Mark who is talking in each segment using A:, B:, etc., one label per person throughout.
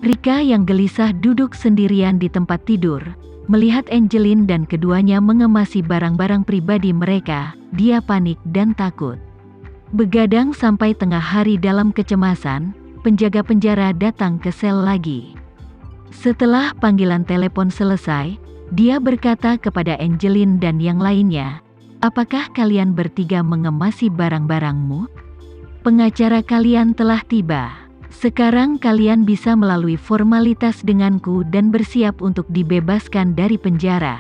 A: Rika yang gelisah duduk sendirian di tempat tidur. Melihat Angeline dan keduanya mengemasi barang-barang pribadi mereka, dia panik dan takut. Begadang sampai tengah hari dalam kecemasan, penjaga penjara datang ke sel lagi. Setelah panggilan telepon selesai, dia berkata kepada Angeline dan yang lainnya, "Apakah kalian bertiga mengemasi barang-barangmu? Pengacara kalian telah tiba. Sekarang kalian bisa melalui formalitas denganku dan bersiap untuk dibebaskan dari penjara."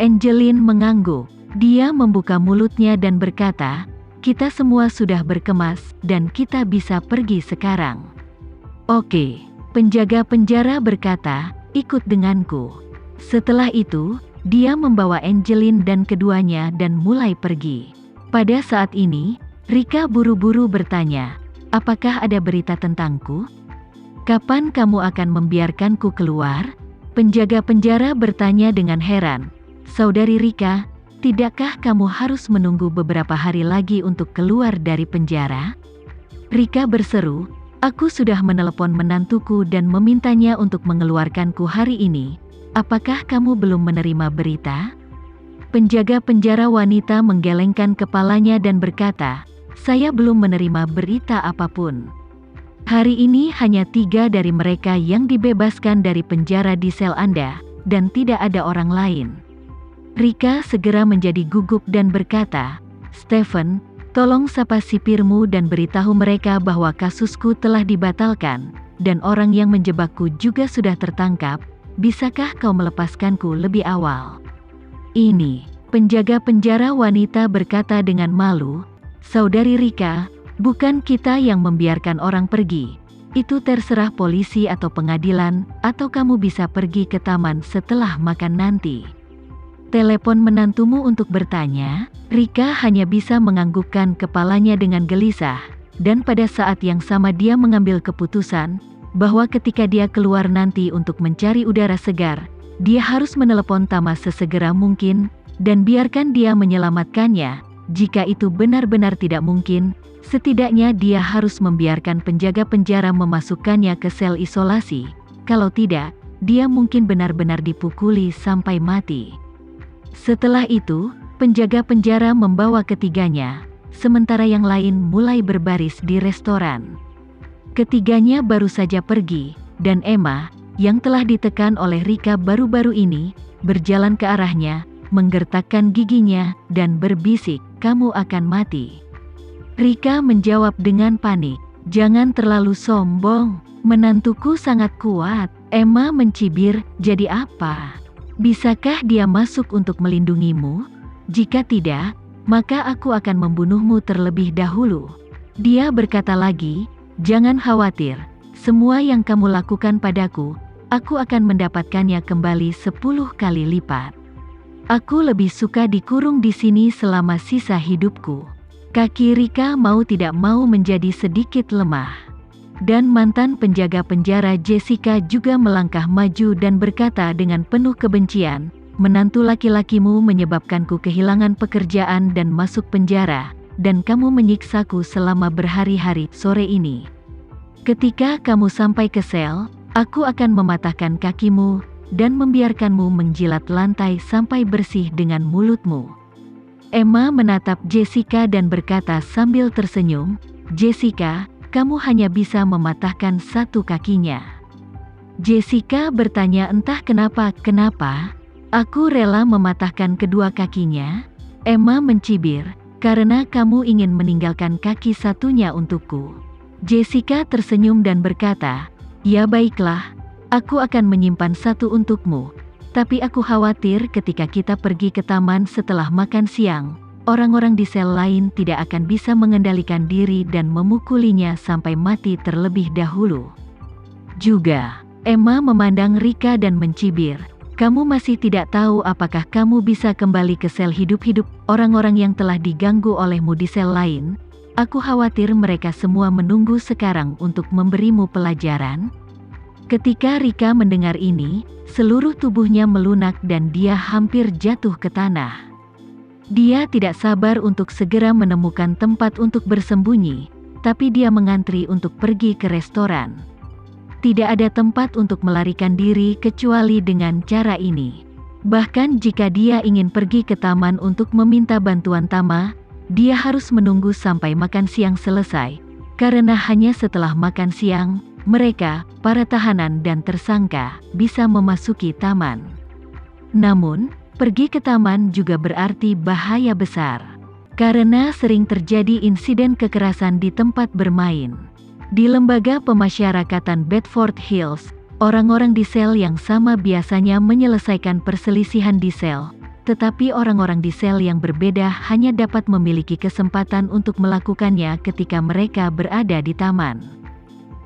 A: Angeline mengangguk. Dia membuka mulutnya dan berkata, "Kita semua sudah berkemas dan kita bisa pergi sekarang." "Oke," penjaga penjara berkata, "ikut denganku." Setelah itu, dia membawa Angeline dan keduanya dan mulai pergi. Pada saat ini, Rika buru-buru bertanya, "Apakah ada berita tentangku? Kapan kamu akan membiarkanku keluar?" Penjaga penjara bertanya dengan heran, "Saudari Rika, tidakkah kamu harus menunggu beberapa hari lagi untuk keluar dari penjara?" Rika berseru, "Aku sudah menelepon menantuku dan memintanya untuk mengeluarkanku hari ini. Apakah kamu belum menerima berita?" Penjaga penjara wanita menggelengkan kepalanya dan berkata, "Saya belum menerima berita apapun. Hari ini hanya 3 dari mereka yang dibebaskan dari penjara di sel Anda, dan tidak ada orang lain." Rika segera menjadi gugup dan berkata, "Stephen, tolong sapa sipirmu dan beritahu mereka bahwa kasusku telah dibatalkan, dan orang yang menjebakku juga sudah tertangkap. Bisakah kau melepaskanku lebih awal?" "Ini," penjaga penjara wanita berkata dengan malu, "Saudari Rika, bukan kita yang membiarkan orang pergi. Itu terserah polisi atau pengadilan, atau kamu bisa pergi ke taman setelah makan nanti." "Telepon menantumu untuk bertanya?" Rika hanya bisa menganggukkan kepalanya dengan gelisah, dan pada saat yang sama dia mengambil keputusan, bahwa ketika dia keluar nanti untuk mencari udara segar, dia harus menelepon Tama sesegera mungkin, dan biarkan dia menyelamatkannya. Jika itu benar-benar tidak mungkin, setidaknya dia harus membiarkan penjaga penjara memasukkannya ke sel isolasi. Kalau tidak, dia mungkin benar-benar dipukuli sampai mati. Setelah itu, penjaga penjara membawa ketiganya, sementara yang lain mulai berbaris di restoran. Ketiganya baru saja pergi, dan Emma, yang telah ditekan oleh Rika baru-baru ini, berjalan ke arahnya, menggertakkan giginya, dan berbisik, "Kamu akan mati." Rika menjawab dengan panik, "Jangan terlalu sombong, menantuku sangat kuat." Emma mencibir, "Jadi apa? Bisakah dia masuk untuk melindungimu? Jika tidak, maka aku akan membunuhmu terlebih dahulu." Dia berkata lagi, "Jangan khawatir, semua yang kamu lakukan padaku, aku akan mendapatkannya kembali 10 kali lipat. Aku lebih suka dikurung di sini selama sisa hidupku." Kaki Rika mau tidak mau menjadi sedikit lemah. Dan mantan penjaga penjara Jessica juga melangkah maju dan berkata dengan penuh kebencian, "Menantu laki-lakimu menyebabkanku kehilangan pekerjaan dan masuk penjara, dan kamu menyiksaku selama berhari-hari. Sore ini, ketika kamu sampai ke sel, aku akan mematahkan kakimu, dan membiarkanmu menjilat lantai sampai bersih dengan mulutmu." Emma menatap Jessica dan berkata sambil tersenyum, "Jessica, kamu hanya bisa mematahkan satu kakinya." Jessica bertanya entah kenapa, "Kenapa? Aku rela mematahkan kedua kakinya." Emma mencibir, "Karena kamu ingin meninggalkan kaki satunya untukku." Jessica tersenyum dan berkata, "Ya baiklah, aku akan menyimpan satu untukmu. Tapi aku khawatir ketika kita pergi ke taman setelah makan siang, orang-orang di sel lain tidak akan bisa mengendalikan diri dan memukulinya sampai mati terlebih dahulu." Juga, Emma memandang Rika dan mencibir, "Kamu masih tidak tahu apakah kamu bisa kembali ke sel hidup-hidup. Orang-orang yang telah diganggu olehmu di sel lain, aku khawatir mereka semua menunggu sekarang untuk memberimu pelajaran." Ketika Rika mendengar ini, seluruh tubuhnya melunak dan dia hampir jatuh ke tanah. Dia tidak sabar untuk segera menemukan tempat untuk bersembunyi, tapi dia mengantri untuk pergi ke restoran. Tidak ada tempat untuk melarikan diri kecuali dengan cara ini. Bahkan jika dia ingin pergi ke taman untuk meminta bantuan Tama, dia harus menunggu sampai makan siang selesai, karena hanya setelah makan siang, mereka, para tahanan dan tersangka, bisa memasuki taman. Namun, pergi ke taman juga berarti bahaya besar, karena sering terjadi insiden kekerasan di tempat bermain. Di lembaga pemasyarakatan Bedford Hills, orang-orang di sel yang sama biasanya menyelesaikan perselisihan di sel, tetapi orang-orang di sel yang berbeda hanya dapat memiliki kesempatan untuk melakukannya ketika mereka berada di taman.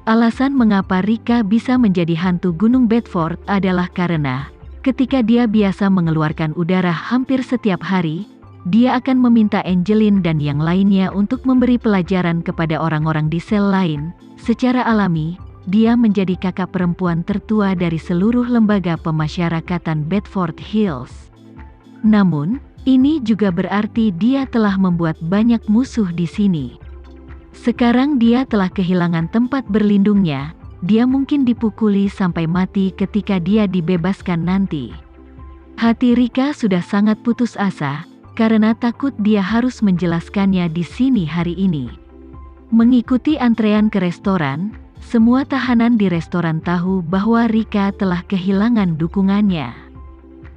A: Alasan mengapa Rika bisa menjadi hantu Gunung Bedford adalah karena ketika dia biasa mengeluarkan udara hampir setiap hari, dia akan meminta Angeline dan yang lainnya untuk memberi pelajaran kepada orang-orang di sel lain. Secara alami, dia menjadi kakak perempuan tertua dari seluruh lembaga pemasyarakatan Bedford Hills. Namun, ini juga berarti dia telah membuat banyak musuh di sini. Sekarang dia telah kehilangan tempat berlindungnya, dia mungkin dipukuli sampai mati ketika dia dibebaskan nanti. Hati Rika sudah sangat putus asa, karena takut dia harus menjelaskannya di sini hari ini. Mengikuti antrean ke restoran, semua tahanan di restoran tahu bahwa Rika telah kehilangan dukungannya.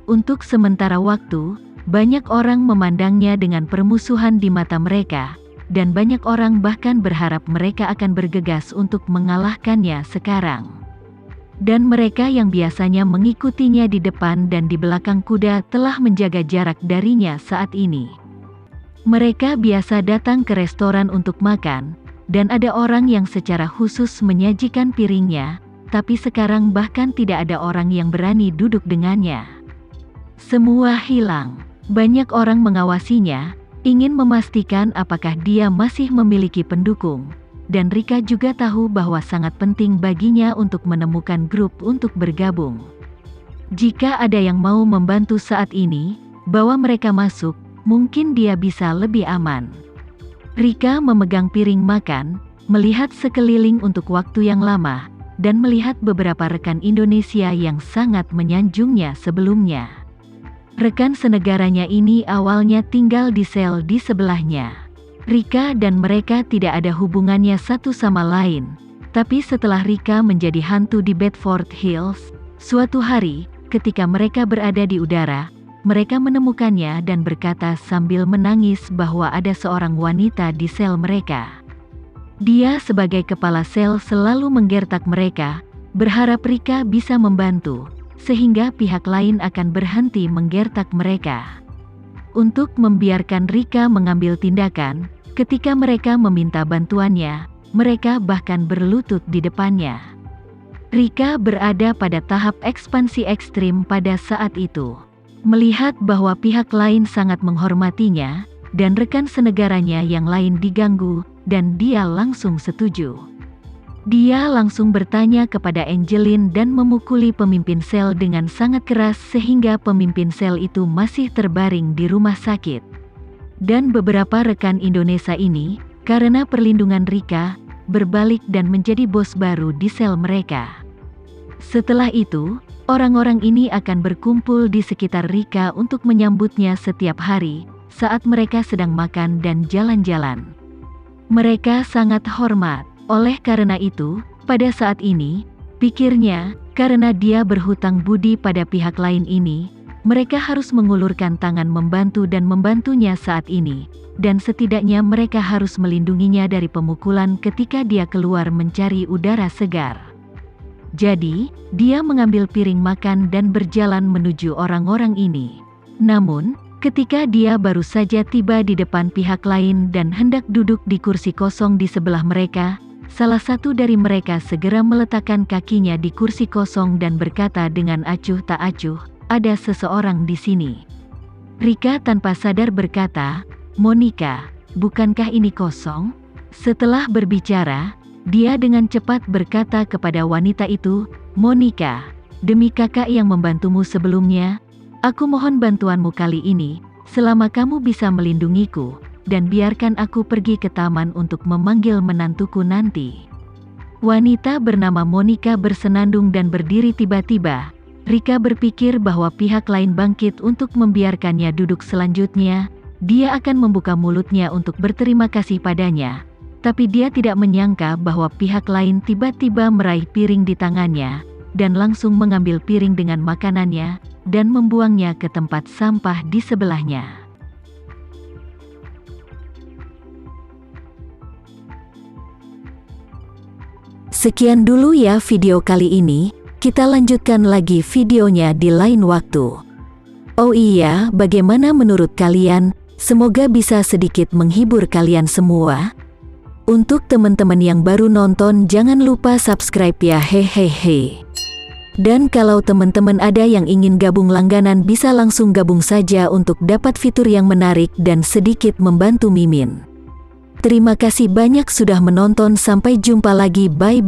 A: Untuk sementara waktu, banyak orang memandangnya dengan permusuhan di mata mereka, dan banyak orang bahkan berharap mereka akan bergegas untuk mengalahkannya sekarang. Dan mereka yang biasanya mengikutinya di depan dan di belakang kuda telah menjaga jarak darinya saat ini. Mereka biasa datang ke restoran untuk makan, dan ada orang yang secara khusus menyajikan piringnya, tapi sekarang bahkan tidak ada orang yang berani duduk dengannya. Semua hilang. Banyak orang mengawasinya, ingin memastikan apakah dia masih memiliki pendukung. Dan Rika juga tahu bahwa sangat penting baginya untuk menemukan grup untuk bergabung. Jika ada yang mau membantu saat ini, bawa mereka masuk, mungkin dia bisa lebih aman. Rika memegang piring makan, melihat sekeliling untuk waktu yang lama, dan melihat beberapa rekan Indonesia yang sangat menyanjungnya sebelumnya. Rekan senegaranya ini awalnya tinggal di sel di sebelahnya. Rika dan mereka tidak ada hubungannya satu sama lain, tapi setelah Rika menjadi hantu di Bedford Hills, suatu hari, ketika mereka berada di udara, mereka menemukannya dan berkata sambil menangis bahwa ada seorang wanita di sel mereka. Dia sebagai kepala sel selalu menggertak mereka, berharap Rika bisa membantu, sehingga pihak lain akan berhenti menggertak mereka. Untuk membiarkan Rika mengambil tindakan, ketika mereka meminta bantuannya, mereka bahkan berlutut di depannya. Rika berada pada tahap ekspansi ekstrim pada saat itu. Melihat bahwa pihak lain sangat menghormatinya, dan rekan senegaranya yang lain diganggu, dan dia langsung setuju. Dia langsung bertanya kepada Angeline dan memukuli pemimpin sel dengan sangat keras sehingga pemimpin sel itu masih terbaring di rumah sakit. Dan beberapa rekan Indonesia ini, karena perlindungan Rika, berbalik dan menjadi bos baru di sel mereka. Setelah itu, orang-orang ini akan berkumpul di sekitar Rika untuk menyambutnya setiap hari, saat mereka sedang makan dan jalan-jalan. Mereka sangat hormat. Oleh karena itu, pada saat ini, pikirnya, karena dia berhutang budi pada pihak lain ini, mereka harus mengulurkan tangan membantu dan membantunya saat ini, dan setidaknya mereka harus melindunginya dari pemukulan ketika dia keluar mencari udara segar. Jadi, dia mengambil piring makan dan berjalan menuju orang-orang ini. Namun, ketika dia baru saja tiba di depan pihak lain dan hendak duduk di kursi kosong di sebelah mereka, salah satu dari mereka segera meletakkan kakinya di kursi kosong dan berkata dengan acuh tak acuh, "Ada seseorang di sini." Rika tanpa sadar berkata, "Monica, bukankah ini kosong?" Setelah berbicara, dia dengan cepat berkata kepada wanita itu, "Monica, demi kakak yang membantumu sebelumnya, aku mohon bantuanmu kali ini, selama kamu bisa melindungiku, dan biarkan aku pergi ke taman untuk memanggil menantuku nanti." Wanita bernama Monica bersenandung dan berdiri tiba-tiba. Rika berpikir bahwa pihak lain bangkit untuk membiarkannya duduk selanjutnya. Dia akan membuka mulutnya untuk berterima kasih padanya. Tapi dia tidak menyangka bahwa pihak lain tiba-tiba meraih piring di tangannya, dan langsung mengambil piring dengan makanannya, dan membuangnya ke tempat sampah di sebelahnya. Sekian dulu ya video kali ini, kita lanjutkan lagi videonya di lain waktu. Oh iya, bagaimana menurut kalian? Semoga bisa sedikit menghibur kalian semua. Untuk teman-teman yang baru nonton, jangan lupa subscribe ya, hehehe. Dan kalau teman-teman ada yang ingin gabung langganan, bisa langsung gabung saja untuk dapat fitur yang menarik dan sedikit membantu Mimin. Terima kasih banyak sudah menonton, sampai jumpa lagi, bye.